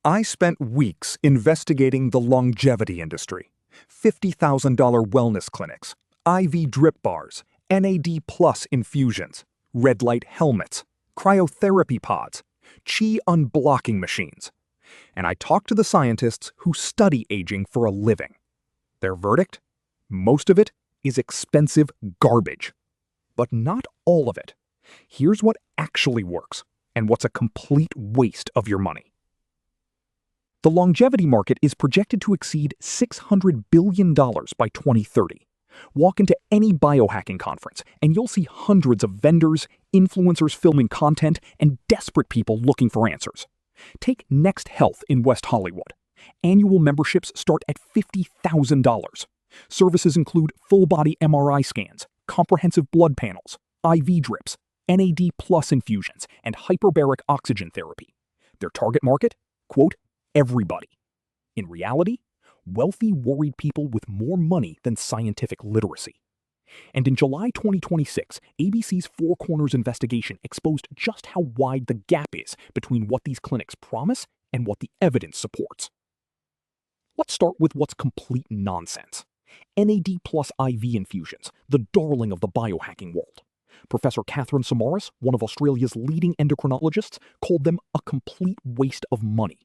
I spent weeks investigating the longevity industry. $50,000 wellness clinics, IV drip bars, NAD plus infusions, red light helmets, cryotherapy pods, chi unblocking machines. And I talked to the scientists who study aging for a living. Their verdict? Most of it is expensive garbage. But not all of it. Here's what actually works, and what's a complete waste of your money. The longevity market is projected to exceed $600 billion by 2030. Walk into any biohacking conference, and you'll see hundreds of vendors, influencers filming content, and desperate people looking for answers. Take Next Health in West Hollywood. Annual memberships start at $50,000. Services include full-body MRI scans, comprehensive blood panels, IV drips, NAD plus infusions, and hyperbaric oxygen therapy. Their target market? Quote, everybody. In reality, wealthy, worried people with more money than scientific literacy. And in July 2026, ABC's Four Corners investigation exposed just how wide the gap is between what these clinics promise and what the evidence supports. Let's start with what's complete nonsense. NAD plus IV infusions, the darling of the biohacking world. Professor Catherine Samaras, one of Australia's leading endocrinologists, called them a complete waste of money.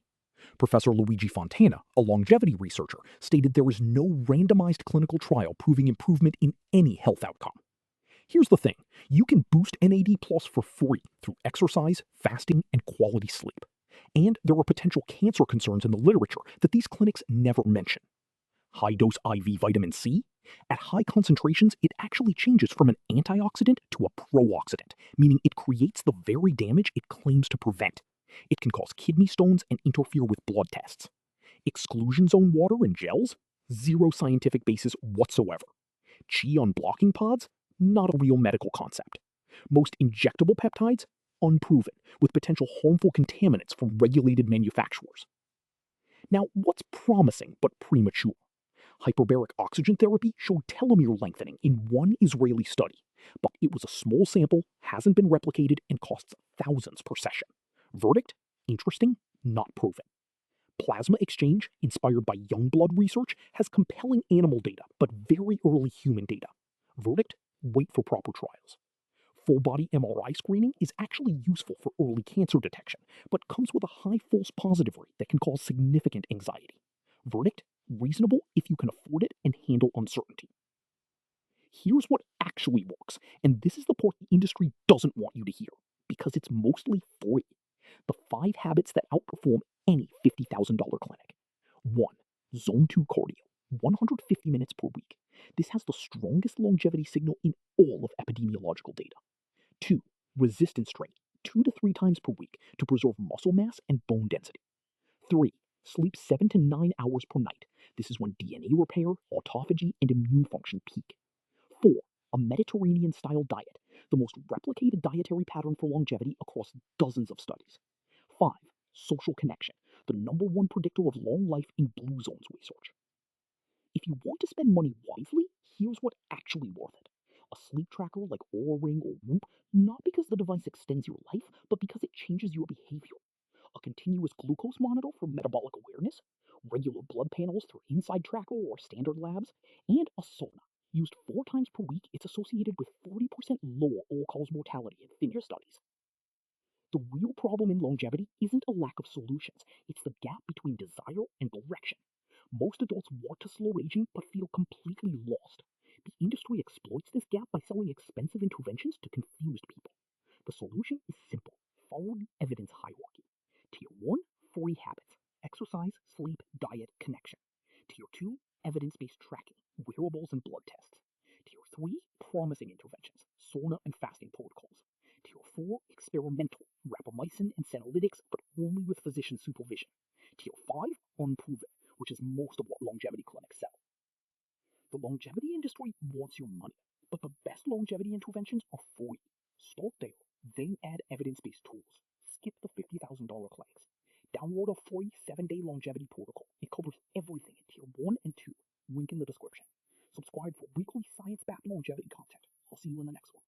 Professor Luigi Fontana, a longevity researcher, stated there is no randomized clinical trial proving improvement in any health outcome. Here's the thing, you can boost NAD plus for free through exercise, fasting, and quality sleep. And there are potential cancer concerns in the literature that these clinics never mention. High-dose IV vitamin C? At high concentrations, it actually changes from an antioxidant to a pro-oxidant, meaning it creates the very damage it claims to prevent. It can cause kidney stones and interfere with blood tests. Exclusion zone water and gels? Zero scientific basis whatsoever. Chi unblocking pods? Not a real medical concept. Most injectable peptides? Unproven, with potential harmful contaminants from regulated manufacturers. Now, what's promising but premature? Hyperbaric oxygen therapy showed telomere lengthening in one Israeli study, but it was a small sample, hasn't been replicated, and costs thousands per session. Verdict? Interesting, not proven. Plasma exchange, inspired by Youngblood research, has compelling animal data, but very early human data. Verdict? Wait for proper trials. Full-body MRI screening is actually useful for early cancer detection, but comes with a high false positive rate that can cause significant anxiety. Verdict? Reasonable if you can afford it and handle uncertainty. Here's what actually works, and this is the part the industry doesn't want you to hear, because it's mostly free. The 5 habits that outperform any $50,000 clinic. 1. Zone 2 cardio, 150 minutes per week. This has the strongest longevity signal in all of epidemiological data. 2. Resistance training, 2 to 3 times per week to preserve muscle mass and bone density. 3. Sleep 7 to 9 hours per night. This is when DNA repair, autophagy, and immune function peak. 4. A Mediterranean-style diet, the most replicated dietary pattern for longevity across dozens of studies. 5. Social connection, the #1 predictor of long life in Blue Zones research. If you want to spend money wisely, here's what's actually worth it. A sleep tracker like Oura Ring or Whoop, not because the device extends your life, but because it changes your behavior. A continuous glucose monitor for metabolic awareness, regular blood panels through Inside Tracker or Standard Labs, and a sauna. Used 4 times per week, it's associated with 40% lower all-cause mortality in thinner studies. The real problem in longevity isn't a lack of solutions, it's the gap between desire and direction. Most adults want to slow aging but feel completely lost. The industry exploits this gap by selling expensive interventions to confused people. The solution is simple. Follow the evidence hierarchy. Tier 1, free habits. Exercise, sleep, diet, connection. Tier 2, evidence-based tracking, wearables and blood tests. Tier 3, promising interventions, sauna and fasting protocols. Tier 4, experimental, rapamycin and senolytics, but only with physician supervision. Tier 5, unproven, which is most of what longevity clinics sell. The longevity industry wants your money, but the best longevity interventions are free. Start there, then add evidence-based tools. Skip the $50,000 clinics. Download a free 7-day longevity protocol. It covers everything in Tier 1 and 2. Link in the description. Subscribe for weekly science-backed longevity content. I'll see you in the next one.